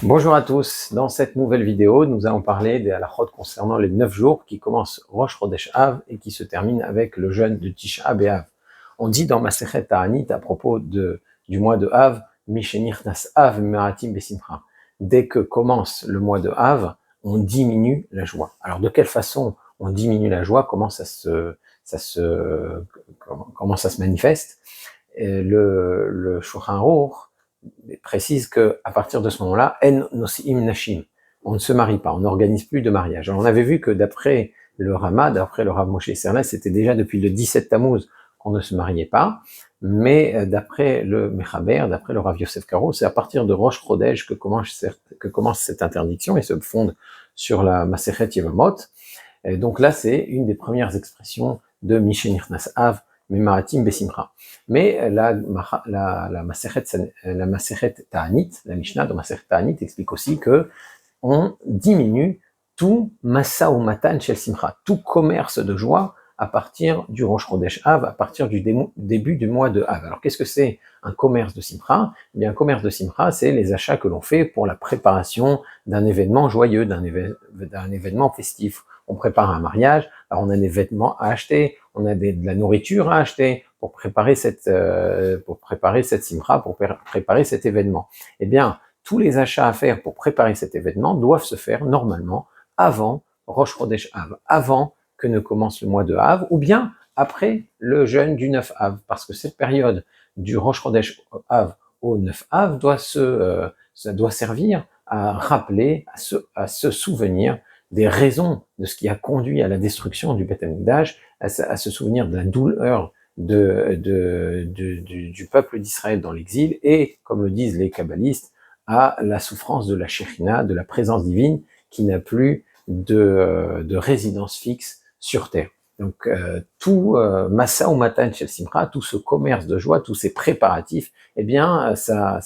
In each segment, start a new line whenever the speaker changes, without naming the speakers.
Bonjour à tous, dans cette nouvelle vidéo, nous allons parler des halakhot concernant les 9 jours qui commencent Rosh Chodesh Av et qui se terminent avec le jeûne de Tisha B'Av. On dit dans Masechet Ta'anit à propos du mois de Av, Mishenichnas Av Meratim Besimcha. Dès que commence le mois de Av, on diminue la joie. Alors de quelle façon on diminue la joie? Comment ça se manifeste? Le Shulchan Aruch précise que à partir de ce moment-là, en nosiim nashim, on ne se marie pas, on n'organise plus de mariage. Alors on avait vu que d'après le Rama, d'après le Rav Moshe Isserles, c'était déjà depuis le 17 Tammuz qu'on ne se mariait pas, mais d'après le Mechaber, d'après le Rav Yosef Karo, c'est à partir de Rosh Chodesh que commence cette interdiction et se fonde sur la Masechet Yevamot. Et donc là, c'est une des premières expressions de Mishenichnas Av, Memaratim Besimcha. Mais la Masechet Ta'anit, la Mishnah de Masechet Ta'anit explique aussi que on diminue tout Masa ou Matan Shel Simcha, tout commerce de joie à partir du Rosh Chodesh Av, à partir du début du mois de Av. Alors qu'est-ce que c'est un commerce de Simcha? Eh bien, un commerce de Simcha, c'est les achats que l'on fait pour la préparation d'un événement joyeux, d'un événement festif. On prépare un mariage, alors on a des vêtements à acheter, on a de la nourriture à acheter pour préparer cette simcha, pour préparer cet événement. Eh bien, tous les achats à faire pour préparer cet événement doivent se faire normalement avant Rosh Chodesh Av, avant que ne commence le mois de Av, ou bien après le jeûne du 9 Av, parce que cette période du Rosh Chodesh Av au 9 Av ça doit servir à rappeler, à se souvenir des raisons de ce qui a conduit à la destruction du Beth Amikdash, à se souvenir de la douleur du peuple d'Israël dans l'exil, et, comme le disent les kabbalistes, à la souffrance de la Shekhinah, de la présence divine, qui n'a plus de résidence fixe sur terre. Donc tout Masa ou Matan Shel Simcha, tout ce commerce de joie, tous ces préparatifs, eh bien ça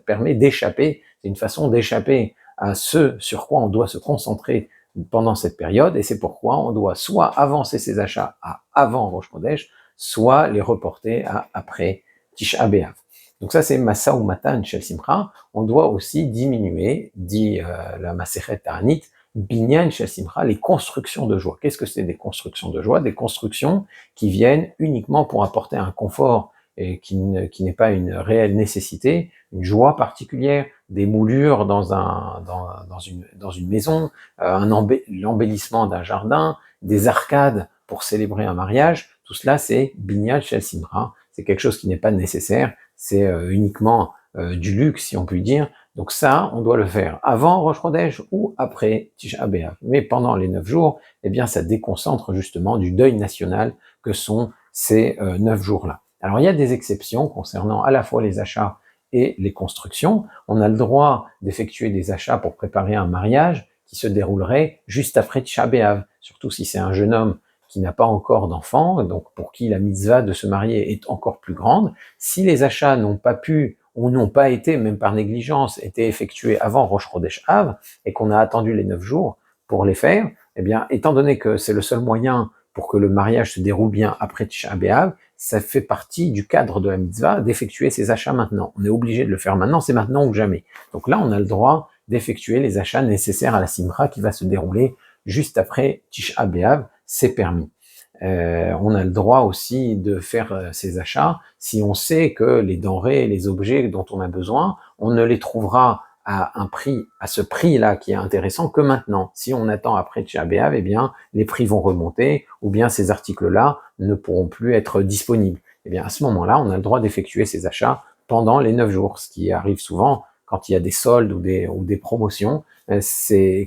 permet d'échapper, c'est une façon d'échapper à ce sur quoi on doit se concentrer pendant cette période, et c'est pourquoi on doit soit avancer ses achats à avant Rosh Chodesh, soit les reporter à après Tisha B'Av. Donc ça c'est Masa ou Matan Shel Simcha. On doit aussi diminuer, dit la Masechet Ta'anit, Binyan Shel Simcha, les constructions de joie. Qu'est-ce que c'est des constructions de joie? Des constructions qui viennent uniquement pour apporter un confort et qui n'est pas une réelle nécessité, une joie particulière, des moulures dans une maison, l'embellissement d'un jardin, des arcades pour célébrer un mariage. Tout cela, c'est Binyan Shel Simcha. C'est quelque chose qui n'est pas nécessaire, c'est uniquement du luxe, si on peut dire. Donc ça, on doit le faire avant Rosh Chodesh ou après Tisha B'Av. Mais pendant les 9 jours, eh bien, ça déconcentre justement du deuil national que sont ces 9 jours-là. Alors, il y a des exceptions concernant à la fois les achats et les constructions. On a le droit d'effectuer des achats pour préparer un mariage qui se déroulerait juste après Tisha B'Av, surtout si c'est un jeune homme qui n'a pas encore d'enfant, donc pour qui la mitzvah de se marier est encore plus grande. Si les achats n'ont pas pu ou n'ont pas été, même par négligence, été effectués avant Rosh Chodesh Av, et qu'on a attendu les 9 jours pour les faire, eh bien, étant donné que c'est le seul moyen pour que le mariage se déroule bien après Tisha B'Av, ça fait partie du cadre de la mitzvah d'effectuer ces achats maintenant. On est obligé de le faire maintenant, c'est maintenant ou jamais. Donc là, on a le droit d'effectuer les achats nécessaires à la simra qui va se dérouler juste après Tisha B'Av, c'est permis. On a le droit aussi de faire ces achats si on sait que les denrées et les objets dont on a besoin, on ne les trouvera à un prix, à ce prix-là qui est intéressant que maintenant. Si on attend après Tisha B'Av, eh bien, les prix vont remonter, ou bien ces articles-là ne pourront plus être disponibles. Eh bien, à ce moment-là, on a le droit d'effectuer ces achats pendant les 9 jours, ce qui arrive souvent quand il y a des soldes ou des promotions. C'est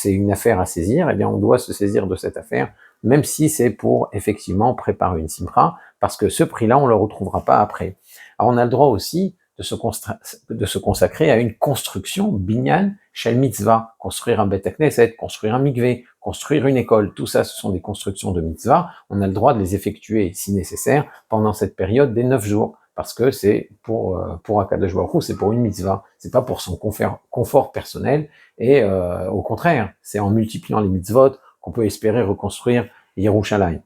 une affaire à saisir, eh bien, on doit se saisir de cette affaire, même si c'est pour effectivement préparer une simcha, parce que ce prix-là, on ne le retrouvera pas après. Alors, on a le droit aussi de se consacrer à une construction, binyan, shel mitzvah, construire un bet knesset, construire un mikvé, construire une école. Tout ça, ce sont des constructions de mitzvah. On a le droit de les effectuer, si nécessaire, pendant cette période des 9 jours, parce que c'est pour Akadosh Baruch Hu, c'est pour une mitzvah, c'est pas pour son confort personnel, et au contraire, c'est en multipliant les mitzvot qu'on peut espérer reconstruire Yerushalayim.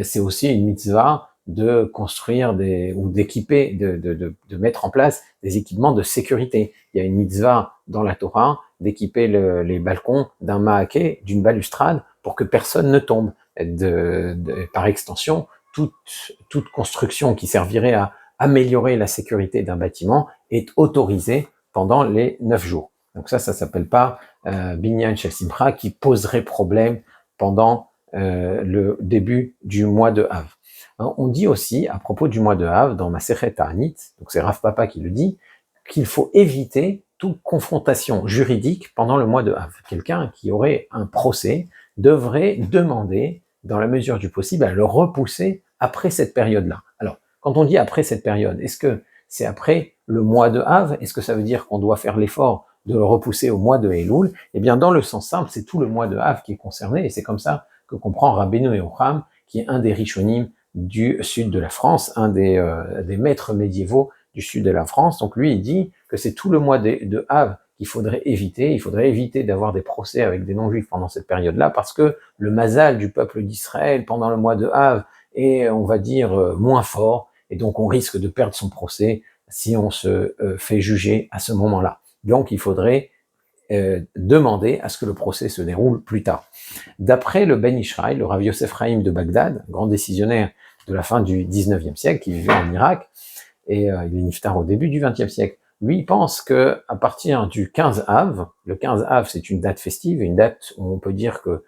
C'est aussi une mitzvah de construire ou d'équiper, de mettre en place des équipements de sécurité. Il y a une mitzvah dans la Torah d'équiper les balcons d'un ma'aké, d'une balustrade, pour que personne ne tombe. Par extension, toute construction qui servirait à améliorer la sécurité d'un bâtiment est autorisée pendant les 9 jours. Donc ça s'appelle pas Binyan Shel Simcha, qui poserait problème pendant le début du mois de Av. Hein, on dit aussi, à propos du mois de Av, dans Masechet Ta'anit, donc c'est Rav Papa qui le dit, qu'il faut éviter toute confrontation juridique pendant le mois de Av. Quelqu'un qui aurait un procès devrait demander, dans la mesure du possible, à le repousser après cette période-là. Alors, quand on dit après cette période, est-ce que c'est après le mois de Av? Est-ce que ça veut dire qu'on doit faire l'effort de le repousser au mois de Elul? Eh bien, dans le sens simple, c'est tout le mois de Av qui est concerné, et c'est comme ça que comprend Rabbeinu Yocham, qui est un des Rishonim du sud de la France, un des maîtres médiévaux du sud de la France. Donc lui, il dit que c'est tout le mois de Av qu'il faudrait éviter. Il faudrait éviter d'avoir des procès avec des non-juifs pendant cette période-là, parce que le mazal du peuple d'Israël pendant le mois de Av est, on va dire, moins fort, et donc on risque de perdre son procès si on se fait juger à ce moment-là. Donc il faudrait demander à ce que le procès se déroule plus tard. D'après le Ben Ishraï, le Rav Yosef Chaim de Bagdad, grand décisionnaire de la fin du 19e siècle, qui vivait en Irak, et il est niftar au début du 20e siècle, lui il pense que à partir du 15 Av, le 15 Av c'est une date festive, une date où on peut dire que,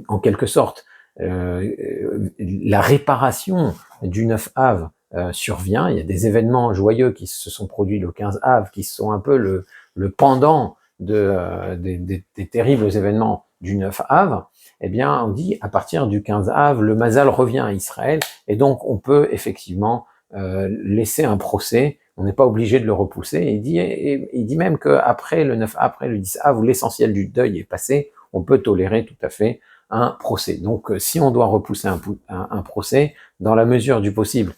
en quelque sorte, la réparation du 9 Av survient. Il y a des événements joyeux qui se sont produits le 15 Av, qui sont un peu le pendant des terribles événements du 9 Av. Eh bien, on dit à partir du 15 Av, le Mazal revient à Israël, et donc on peut effectivement laisser un procès. On n'est pas obligé de le repousser. Il dit même qu'après le 9 après le 10 Av, où l'essentiel du deuil est passé, on peut tolérer tout à fait un procès. Donc, si on doit repousser un procès, dans la mesure du possible,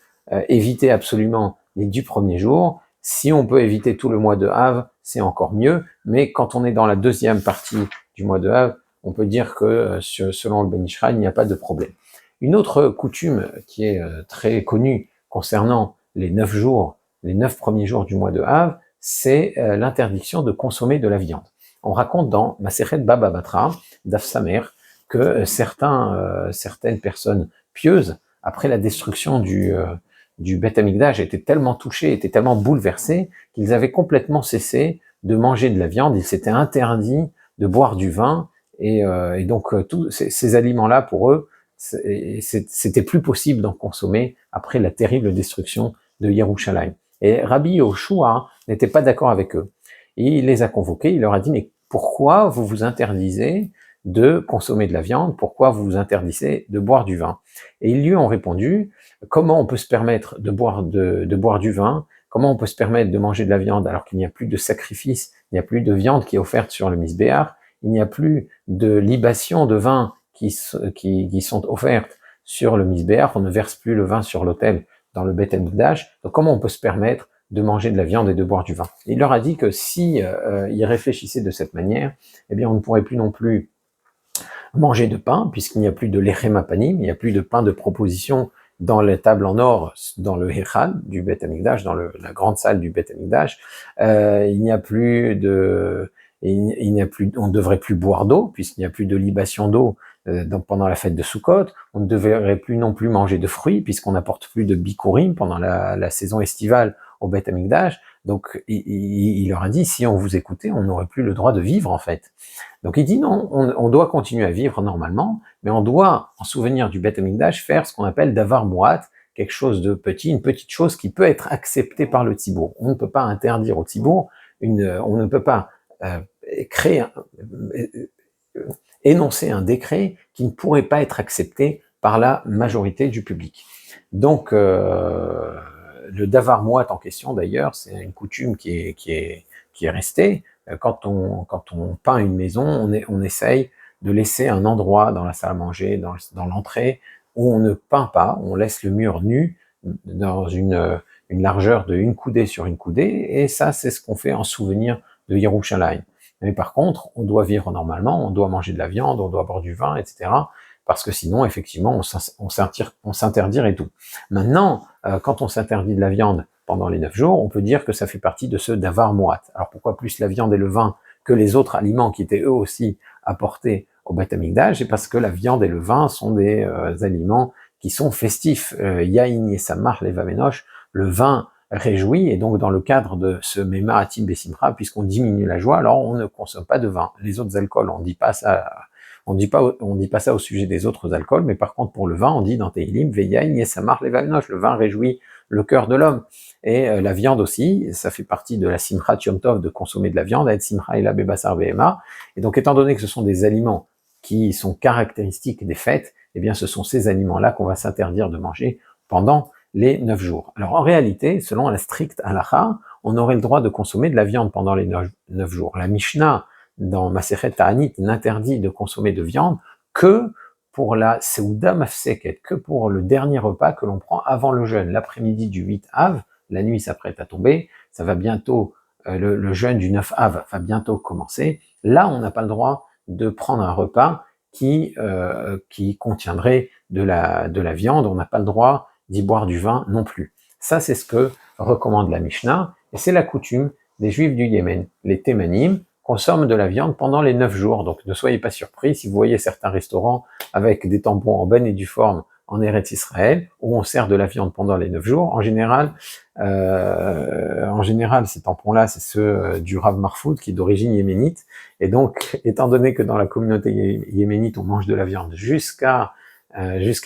éviter absolument les 10 premiers jours. Si on peut éviter tout le mois de Av, c'est encore mieux. Mais quand on est dans la deuxième partie du mois de Av, on peut dire que selon le Ben Ishraï, il n'y a pas de problème. Une autre coutume qui est très connue concernant les 9 jours, les 9 premiers jours du mois de Av, c'est l'interdiction de consommer de la viande. On raconte dans Masechet Baba Batra, d'Af Samer, que certaines personnes pieuses, après la destruction du Beth Amikdash, étaient tellement touchés, étaient tellement bouleversés, qu'ils avaient complètement cessé de manger de la viande. Ils s'étaient interdits de boire du vin, et donc tous ces aliments-là, pour eux, c'était plus possible d'en consommer après la terrible destruction de Yerushalayim. Et Rabbi Yoshua n'était pas d'accord avec eux. Et il les a convoqués, il leur a dit, mais pourquoi vous vous interdisez de consommer de la viande? Pourquoi vous vous interdisez de boire du vin? Et ils lui ont répondu, comment on peut se permettre de boire du vin? Comment on peut se permettre de manger de la viande alors qu'il n'y a plus de sacrifice, il n'y a plus de viande qui est offerte sur le misbéar, il n'y a plus de libation de vin qui sont offertes sur le misbéar, on ne verse plus le vin sur l'autel dans le Beth Amikdash, donc comment on peut se permettre de manger de la viande et de boire du vin? Il leur a dit que si ils réfléchissaient de cette manière, eh bien on ne pourrait plus non plus manger de pain, puisqu'il n'y a plus de lechem apanim, il n'y a plus de pain de proposition dans les tables en or, dans le Hechal du Beth Amikdash, dans la grande salle du Beth Amikdash. Il n'y a plus on ne devrait plus boire d'eau, puisqu'il n'y a plus de libation d'eau pendant la fête de Sukkot. On ne devrait plus non plus manger de fruits, puisqu'on n'apporte plus de bikurim pendant la saison estivale au Beth Amikdash. Donc, il leur a dit, si on vous écoutait, on n'aurait plus le droit de vivre, en fait. Donc, il dit non, on doit continuer à vivre normalement, mais on doit, en souvenir du Beth Amikdash, faire ce qu'on appelle davar muat, quelque chose de petit, une petite chose qui peut être acceptée par le Tzibour. On ne peut pas interdire au Tzibour, on ne peut pas énoncer un décret qui ne pourrait pas être accepté par la majorité du public. Donc, le davar muat en question, d'ailleurs, c'est une coutume qui est restée. Quand on peint une maison, on essaye de laisser un endroit dans la salle à manger, dans l'entrée, où on ne peint pas, on laisse le mur nu dans une largeur de une coudée sur une coudée, et ça, c'est ce qu'on fait en souvenir de Yerushalayim. Mais par contre, on doit vivre normalement, on doit manger de la viande, on doit boire du vin, etc., parce que sinon, effectivement, on s'interdirait tout. Maintenant, quand on s'interdit de la viande pendant les 9 jours, on peut dire que ça fait partie de ceux d'avar moat. Alors pourquoi plus la viande et le vin que les autres aliments qui étaient eux aussi apportés au Beth Amikdash? C'est parce que la viande et le vin sont des aliments qui sont festifs. Yain Yesamach Levavenosh, le vin réjouit, et donc dans le cadre de ce Memaratim Besimra, puisqu'on diminue la joie, alors on ne consomme pas de vin. Les autres alcools, on dit pas ça, on dit pas ça au sujet des autres alcools, mais par contre pour le vin, on dit dans Tehillim, Veyain Yesamach Levavenosh, le vin réjouit le cœur de l'homme. Et la viande aussi, ça fait partie de la Simchat Yom Tov de consommer de la viande, et Simcha et la Bebasar Behema. Et donc étant donné que ce sont des aliments qui sont caractéristiques des fêtes, eh bien ce sont ces aliments-là qu'on va s'interdire de manger pendant les 9 jours. Alors en réalité, selon la stricte halakha, on aurait le droit de consommer de la viande pendant les 9 jours. La Mishnah, dans Masechet Ta'anit, n'interdit de consommer de viande que pour la Seuda Mafseket, que pour le dernier repas que l'on prend avant le jeûne, l'après-midi du 8 Av, la nuit s'apprête à tomber, ça va bientôt, le jeûne du 9 Av va bientôt commencer. Là, on n'a pas le droit de prendre un repas qui contiendrait de la viande, on n'a pas le droit d'y boire du vin non plus. Ça, c'est ce que recommande la Mishnah, et c'est la coutume des Juifs du Yémen. Les Thémanim consomment de la viande pendant les 9 jours, donc ne soyez pas surpris si vous voyez certains restaurants avec des tampons en bonne et due forme en Eretz Israël, où on sert de la viande pendant les 9 jours. En général, ces tampons-là, c'est ceux du Rav Marfoud, qui est d'origine yéménite, et donc, étant donné que dans la communauté yéménite, on mange de la viande jusqu'à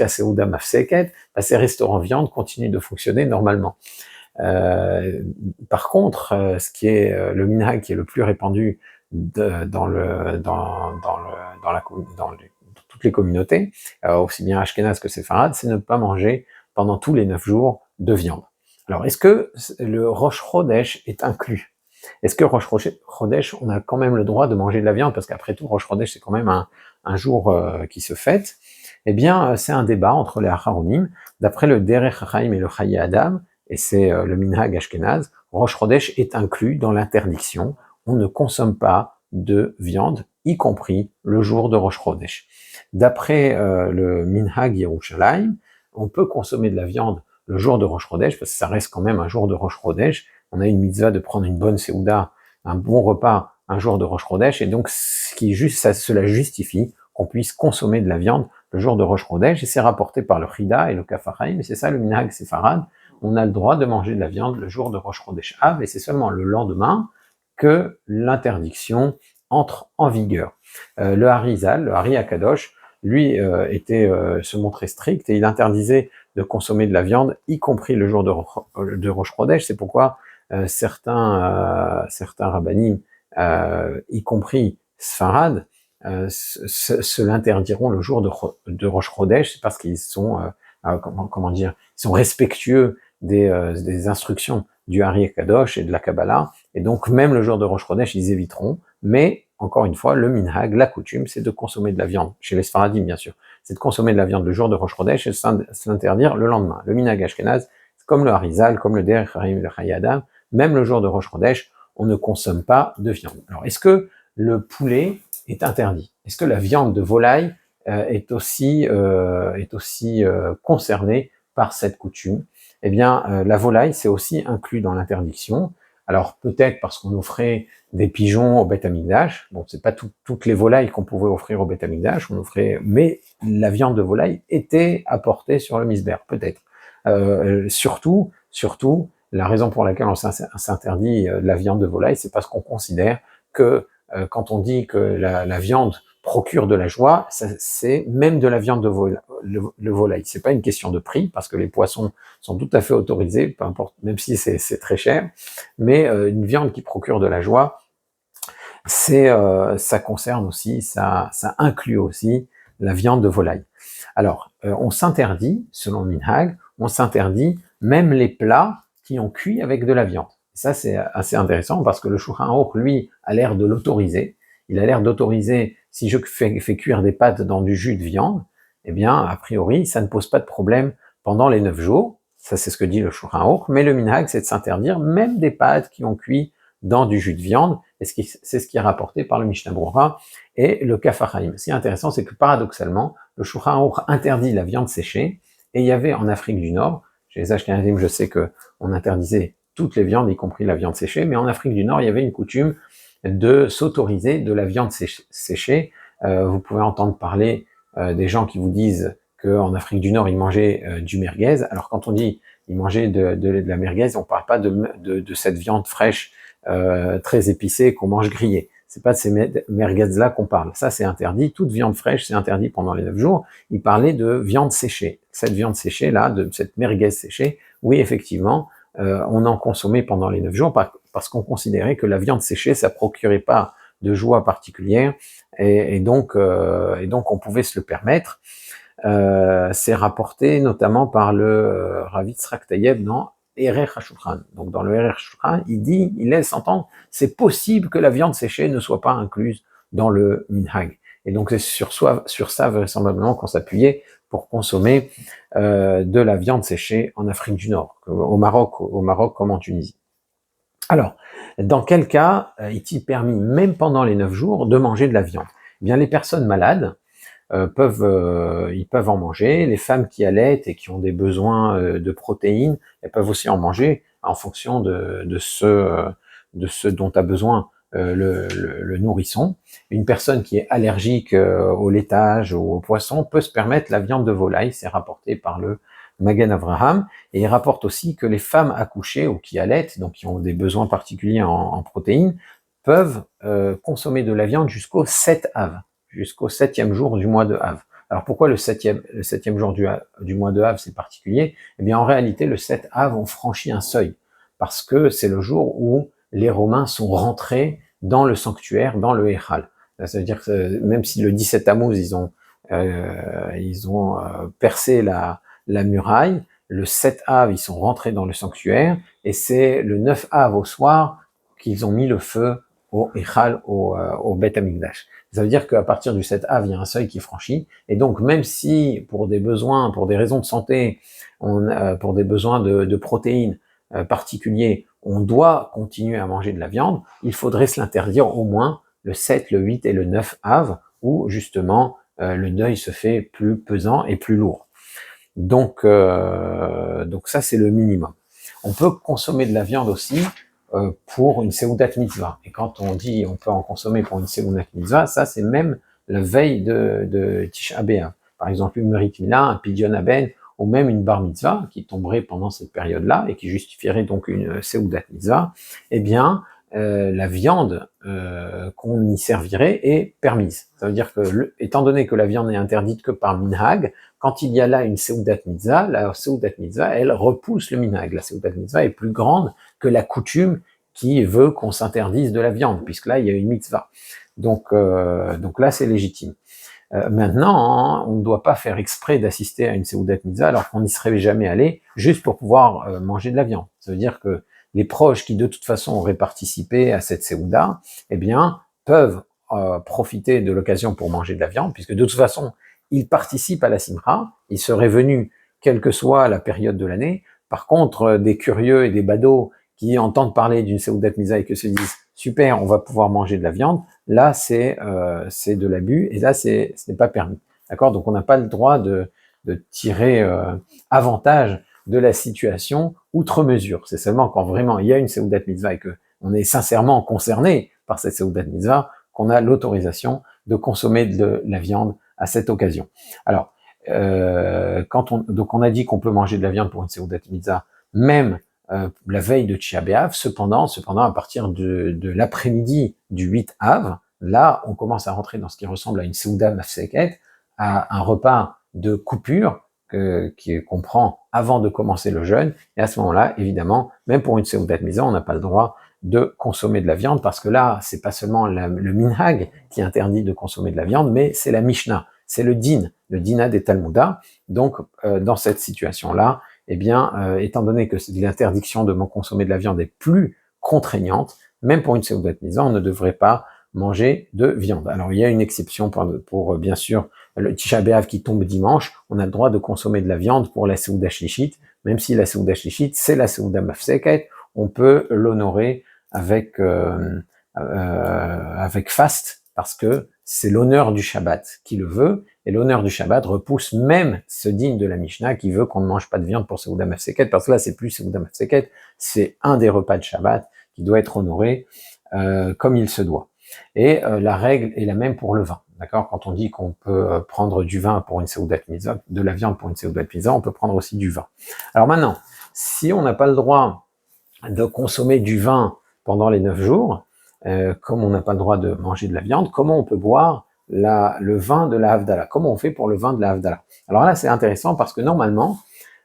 Seuda Mafseket, ces restaurants viande continuent de fonctionner normalement. Par contre, ce qui est le minhag qui est le plus répandu dans toutes les communautés, aussi bien Ashkenaz que Séfarad, c'est ne pas manger pendant tous les 9 jours de viande. Alors, est-ce que le Rosh Chodesh est inclus? Est-ce que Rosh Chodesh, on a quand même le droit de manger de la viande? Parce qu'après tout, Rosh Chodesh, c'est quand même un jour qui se fête. Eh bien, c'est un débat entre les Acharonim. D'après le Derech Chaim et le Chaye Adam, et c'est le Minhag Ashkenaz, Rosh Chodesh est inclus dans l'interdiction. On ne consomme pas de viande, y compris le jour de Rosh Chodesh. D'après le Minhag Yerushalayim, on peut consommer de la viande le jour de Rosh Chodesh, parce que ça reste quand même un jour de Rosh Chodesh. On a une mitzvah de prendre une bonne Seuda, un bon repas, un jour de Rosh Chodesh, et donc cela justifie qu'on puisse consommer de la viande le jour de Rosh Chodesh, et c'est rapporté par le Chida et le Kafachaim, et c'est ça le Minhag Séfarad. On a le droit de manger de la viande le jour de Rosh Chodesh Av, et c'est seulement le lendemain que l'interdiction entre en vigueur. Le Harizal, le Hari Akadosh, lui se montrait strict, et il interdisait de consommer de la viande, y compris le jour de Rosh Chodesh. C'est pourquoi certains rabbanim, y compris Sfarad, se l'interdiront le jour de Rosh Chodesh, parce qu'ils sont ils sont respectueux des instructions du Hari Kadosh et de la Kabbalah, et donc même le jour de Rosh Chodesh, ils éviteront. Mais encore une fois, le minhag, la coutume, c'est de consommer de la viande, chez les Sfaradim bien sûr, c'est de consommer de la viande le jour de Rosh Chodesh et de se l'interdire le lendemain. Le minhag Ashkenaz, comme le Harizal, comme le Derech Chaim, le Chaye Adam, même le jour de Rosh Chodesh, on ne consomme pas de viande. Alors, est-ce que le poulet est interdit? Est-ce que la viande de volaille est aussi concernée par cette coutume? Eh bien, la volaille, c'est aussi inclus dans l'interdiction. Alors, peut-être parce qu'on offrait des pigeons au Beth Amikdash. Bon, c'est pas toutes les volailles qu'on pouvait offrir au Beth Amikdash, mais la viande de volaille était apportée sur le misber, peut-être. Surtout, la raison pour laquelle on s'interdit la viande de volaille, c'est parce qu'on considère que quand on dit que la viande procure de la joie, c'est même de la viande de volaille. C'est pas une question de prix, parce que les poissons sont tout à fait autorisés, peu importe, même si c'est très cher, mais une viande qui procure de la joie, ça concerne aussi, ça inclut aussi la viande de volaille. Alors, on s'interdit, selon Minhag, on s'interdit même les plats qui ont cuit avec de la viande. Ça, c'est assez intéressant, parce que le Shulchan Aruch, lui, a l'air de l'autoriser. Il a l'air d'autoriser, si je fais cuire des pâtes dans du jus de viande, eh bien, a priori, ça ne pose pas de problème pendant les 9 jours. Ça, c'est ce que dit le Shulchan Aruch. Mais le Minhag, c'est de s'interdire même des pâtes qui ont cuit dans du jus de viande. Et c'est ce qui est rapporté par le Mishnah Brura et le Kafachaim. Ce qui est intéressant, c'est que paradoxalement, le Shulchan Aruch interdit la viande séchée, et il y avait en Afrique du Nord, chez les Ashkenazim, je sais que on interdisait toutes les viandes, y compris la viande séchée, mais en Afrique du Nord, il y avait une coutume de s'autoriser de la viande séchée. Vous pouvez entendre parler des gens qui vous disent qu'en Afrique du Nord, ils mangeaient du merguez. Alors quand on dit ils mangeaient de la merguez, on parle pas de cette viande fraîche très épicée qu'on mange grillée. C'est pas de ces merguez-là qu'on parle. Ça, c'est interdit. Toute viande fraîche, c'est interdit pendant les 9 jours. Il parlait de viande séchée. Cette viande séchée, là, de cette merguez séchée, oui, effectivement, on en consommait pendant les 9 jours parce qu'on considérait que la viande séchée, ça procurait pas de joie particulière et donc on pouvait se le permettre. C'est rapporté notamment par le Rav Yitzhak Tayeb dans Erer HaShulchan. Donc dans le Erer HaShulchan, il laisse entendre, c'est possible que la viande séchée ne soit pas incluse dans le minhag. Et donc c'est sur ça vraisemblablement qu'on s'appuyait pour consommer de la viande séchée en Afrique du Nord, au Maroc comme en Tunisie. Alors, dans quel cas est-il permis, même pendant les 9 jours, de manger de la viande? Eh bien, les personnes malades ils peuvent en manger. Les femmes qui allaitent et qui ont des besoins de protéines, elles peuvent aussi en manger en fonction de ce dont a besoin le nourrisson. Une personne qui est allergique au laitage ou au poisson peut se permettre la viande de volaille. C'est rapporté par le Magen Avraham. Et il rapporte aussi que les femmes accouchées ou qui allaitent, donc qui ont des besoins particuliers en protéines, peuvent consommer de la viande jusqu'au 7 Av, jusqu'au 7e jour du mois de Av. Alors pourquoi le septième jour du mois de Av c'est particulier? Eh bien en réalité le 7 Av on franchit un seuil, parce que c'est le jour où les Romains sont rentrés dans le sanctuaire, dans le Héral. Ça veut dire que même si le 17 Tammuz ils ont percé la muraille, le 7 Av ils sont rentrés dans le sanctuaire, et c'est le 9 Av au soir qu'ils ont mis le feu au Héral, au Beth Amikdash. Ça veut dire qu'à partir du 7 Av, il y a un seuil qui est franchi, et donc même si pour des besoins, pour des raisons de santé, pour des besoins de protéines particuliers, on doit continuer à manger de la viande, il faudrait se l'interdire au moins le 7, le 8 et le 9 Av, où justement le deuil se fait plus pesant et plus lourd. Donc ça c'est le minimum. On peut consommer de la viande aussi pour une Seudat Mitzvah. Et quand on dit on peut en consommer pour une Seudat Mitzvah, ça c'est même la veille de Tisha B'Av. Par exemple, une Merit Mila, un Pidyon Aben, ou même une Bar Mitzvah qui tomberait pendant cette période-là et qui justifierait donc une Seudat Mitzvah, eh bien, la viande qu'on y servirait est permise. Ça veut dire que, étant donné que la viande n'est interdite que par minhag, quand il y a là une Seudat Mitzvah, la Seudat Mitzvah, elle repousse le minhag. La Seudat Mitzvah est plus grande que la coutume qui veut qu'on s'interdise de la viande, puisque là, il y a une mitzvah. Donc là, c'est légitime. Maintenant, on ne doit pas faire exprès d'assister à une Seudat Mitzvah alors qu'on n'y serait jamais allé, juste pour pouvoir manger de la viande. Ça veut dire que les proches qui de toute façon auraient participé à cette Seuda, eh bien, peuvent profiter de l'occasion pour manger de la viande, puisque de toute façon, ils participent à la Simra, ils seraient venus quelle que soit la période de l'année. Par contre, des curieux et des badauds qui entendent parler d'une Seudat Mitzvah et que se disent super, on va pouvoir manger de la viande, là c'est de l'abus et là ce n'est pas permis. D'accord? Donc on n'a pas le droit de tirer avantage de la situation outre mesure. C'est seulement quand vraiment il y a une Seudat Mitzvah et que on est sincèrement concerné par cette Seudat Mitzvah qu'on a l'autorisation de consommer de la viande à cette occasion. Alors, donc on a dit qu'on peut manger de la viande pour une Seudat Mitzvah, même la veille de Tisha B'Av. Cependant, à partir de l'après-midi du 8 Av, là, on commence à rentrer dans ce qui ressemble à une Seuda Mafseket, à un repas de coupure qu'on prend avant de commencer le jeûne. Et à ce moment-là, évidemment, même pour une Seudat Mitzvah, on n'a pas le droit de consommer de la viande, parce que là, c'est pas seulement le minhag qui interdit de consommer de la viande, mais c'est la Mishnah, c'est le dina des Talmudas. Donc, dans cette situation-là, eh bien, étant donné que l'interdiction de consommer de la viande est plus contraignante, même pour une Seudat Mitzvah, on ne devrait pas manger de viande. Alors, il y a une exception pour bien sûr, le Tisha B'Av qui tombe dimanche, on a le droit de consommer de la viande pour la Seuda Shlishit, même si la Seuda Shlishit, c'est la Seuda Mafseket, on peut l'honorer avec faste, parce que c'est l'honneur du Shabbat qui le veut, Et l'honneur du Shabbat repousse même ce digne de la Mishnah qui veut qu'on ne mange pas de viande pour Seuda Mafseket, parce que là, c'est plus Seuda Mafseket, c'est un des repas de Shabbat qui doit être honoré comme il se doit. Et la règle est la même pour le vin. D'accord? Quand on dit qu'on peut prendre du vin pour une Seudat Mitzvah, de la viande pour une Seudat Mitzvah, on peut prendre aussi du vin. Alors maintenant, si on n'a pas le droit de consommer du vin pendant les 9 jours, comme on n'a pas le droit de manger de la viande, comment on peut boire le vin de la Havdalah? Comment on fait pour le vin de la Havdalah? Alors là, c'est intéressant parce que normalement,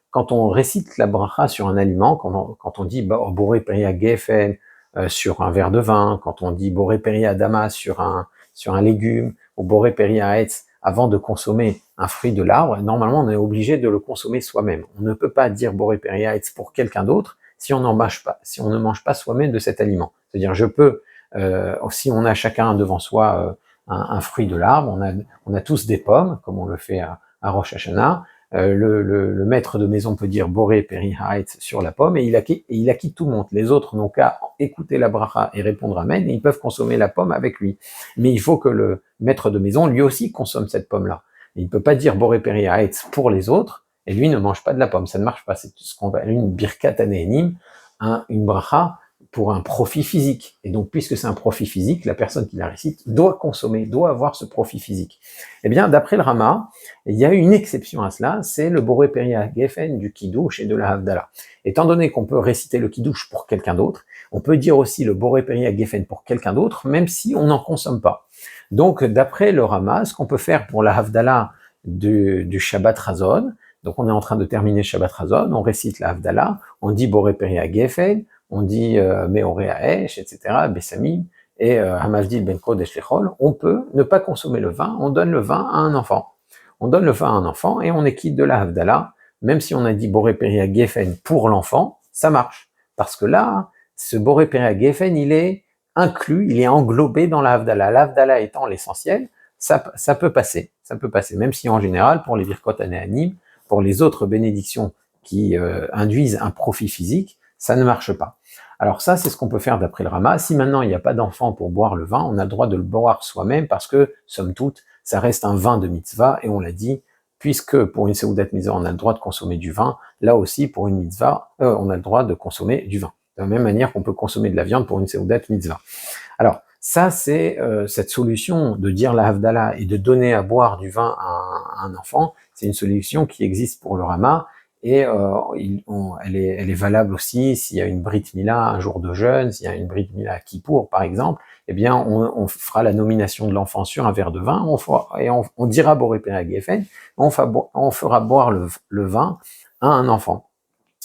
quand on récite la bracha sur un aliment, quand on dit Boré Peria Gefen sur un verre de vin, quand on dit Boré Peria Adama sur un légume, ou Boré Peria Etz avant de consommer un fruit de l'arbre, normalement on est obligé de le consommer soi-même. On ne peut pas dire Boré Peria Etz pour quelqu'un d'autre si on ne mange pas soi-même de cet aliment. C'est-à-dire je peux, si on a chacun devant soi un fruit de l'arbre, on a tous des pommes, comme on le fait à Rosh Hashanah. Le maître de maison peut dire Boré Peri Haetz sur la pomme et il acquitte tout le monde. Les autres n'ont qu'à écouter la bracha et répondre Amen et ils peuvent consommer la pomme avec lui. Mais il faut que le maître de maison lui aussi consomme cette pomme-là. Il ne peut pas dire Boré Peri Haetz pour les autres et lui ne mange pas de la pomme. Ça ne marche pas. C'est ce qu'on appelle une birkat anénim, une bracha pour un profit physique. Et donc, puisque c'est un profit physique, la personne qui la récite doit consommer, doit avoir ce profit physique. Eh bien, d'après le Rama, il y a une exception à cela, c'est le Boré Peria Gefen du Kiddush et de la Havdalah. Étant donné qu'on peut réciter le Kiddush pour quelqu'un d'autre, on peut dire aussi le Boré Peria Gefen pour quelqu'un d'autre, même si on n'en consomme pas. Donc, d'après le Rama, ce qu'on peut faire pour la Havdalah du Shabbat Razon, donc on est en train de terminer Shabbat Razon, on récite la Havdalah, on dit Boré Peria Gefen, on dit Meoré Haesh, etc., Bessamim, et Hamavdil Ben Kodesh Lechol, on peut ne pas consommer le vin, on donne le vin à un enfant. On donne le vin à un enfant et on est quitte de la Havdalah, même si on a dit Boré Peria Gefen pour l'enfant, ça marche. Parce que là, ce Boré Peria Gefen, il est inclus, il est englobé dans la Havdalah. La Havdalah étant l'essentiel, ça peut passer. Ça peut passer, même si en général, pour les Birkot Anéanim, pour les autres bénédictions qui induisent un profit physique, ça ne marche pas. Alors ça, c'est ce qu'on peut faire d'après le Rama. Si maintenant il n'y a pas d'enfant pour boire le vin, on a le droit de le boire soi-même parce que, somme toute, ça reste un vin de mitzvah et on l'a dit, puisque pour une seudat mitzvah, on a le droit de consommer du vin, là aussi, pour une mitzvah, on a le droit de consommer du vin. De la même manière qu'on peut consommer de la viande pour une seudat mitzvah. Alors, ça, c'est cette solution de dire la Havdalah et de donner à boire du vin à un enfant, c'est une solution qui existe pour le Rama. Et elle est valable aussi s'il y a une Brit Mila un jour de jeûne, s'il y a une Brit Mila à Kippour par exemple, eh bien on fera la nomination de l'enfant sur un verre de vin, on dira Boré Peria Gefen, on fera boire le vin à un enfant.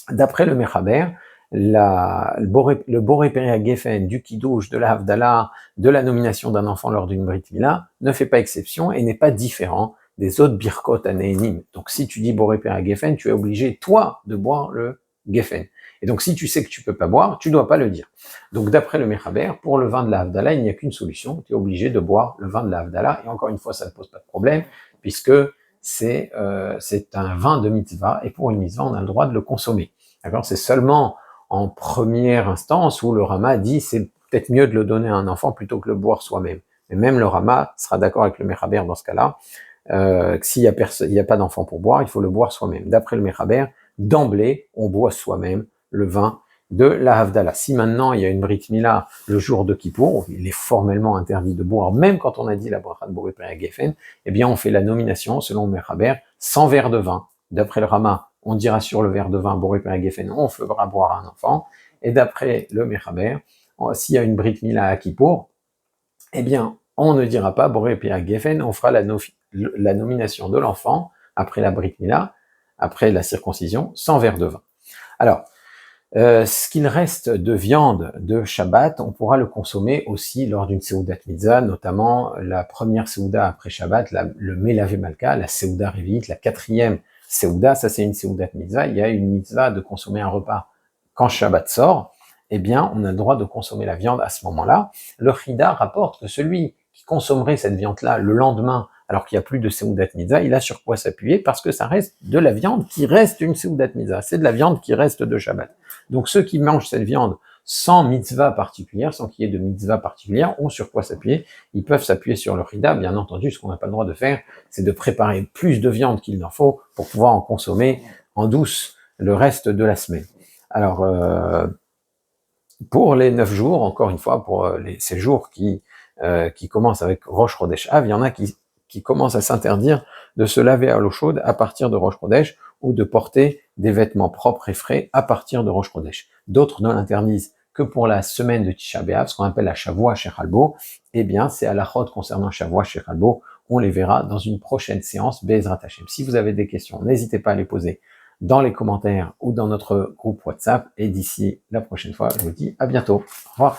D'après le Mechaber, le Boré Peria Gefen du Kiddush, de la Havdalah, de la nomination d'un enfant lors d'une Brit Mila ne fait pas exception et n'est pas différent des autres birkot anénim. Donc si tu dis Boré Peria Gefen, tu es obligé, toi, de boire le Gefen. Et donc si tu sais que tu peux pas boire, tu dois pas le dire. Donc d'après le Mechaber, pour le vin de la Havdalah, il n'y a qu'une solution, tu es obligé de boire le vin de la Havdalah, et encore une fois, ça ne pose pas de problème, puisque c'est un vin de mitzvah, et pour une mitzvah, on a le droit de le consommer. D'accord? C'est seulement en première instance où le Rama dit c'est peut-être mieux de le donner à un enfant plutôt que de le boire soi-même. Mais même le Rama sera d'accord avec le Mechaber dans ce cas-là, s'il y a pas d'enfant pour boire, il faut le boire soi-même. D'après le Mechaber, d'emblée, on boit soi-même le vin de la Havdalah. Si maintenant il y a une Brit Mila le jour de Kippour, il est formellement interdit de boire, même quand on a dit la bracha de Boré Peria Gefen, eh bien on fait la nomination, selon le Mechaber, 100 verres de vin. D'après le Rama, on dira sur le verre de vin Boré Peria Gefen, on fera boire à un enfant. Et d'après le Mechaber, s'il y a une Brit Mila à Kippour, eh bien on ne dira pas Boré Peria Gefen, on fera la nomination de l'enfant après la Brit Mila, après la circoncision, 100 verres de vin. Alors, ce qu'il reste de viande de Shabbat, on pourra le consommer aussi lors d'une Seudat Mitzvah, notamment la première Seuda après Shabbat, le Melavé Malka, la Seuda Révite, la 4e Seuda, ça c'est une Seudat Mitzvah, il y a une Mitzvah de consommer un repas quand Shabbat sort, eh bien on a le droit de consommer la viande à ce moment-là. Le Chida rapporte que celui qui consommerait cette viande-là le lendemain, alors qu'il n'y a plus de Seudat Mitzvah, il a sur quoi s'appuyer parce que ça reste de la viande qui reste une Seudat Mitzvah, c'est de la viande qui reste de Shabbat. Donc ceux qui mangent cette viande sans mitzvah particulière, sans qu'il y ait de mitzvah particulière, ont sur quoi s'appuyer. Ils peuvent s'appuyer sur le rida, bien entendu. Ce qu'on n'a pas le droit de faire, c'est de préparer plus de viande qu'il n'en faut pour pouvoir en consommer en douce le reste de la semaine. Alors, pour les 9 jours, encore une fois, pour ces jours qui commencent avec Rosh Chodesh Av, il y en a qui commencent à s'interdire de se laver à l'eau chaude à partir de Rosh Chodesh ou de porter des vêtements propres et frais à partir de Rosh Chodesh. D'autres ne l'interdisent que pour la semaine de Tisha B'Av, ce qu'on appelle la Shavua Shechalbo. Eh bien, c'est à la chod concernant Shavua Shechalbo. On les verra dans une prochaine séance Be'ezrat Hashem. Si vous avez des questions, n'hésitez pas à les poser dans les commentaires ou dans notre groupe WhatsApp. Et d'ici la prochaine fois, je vous dis à bientôt. Au revoir.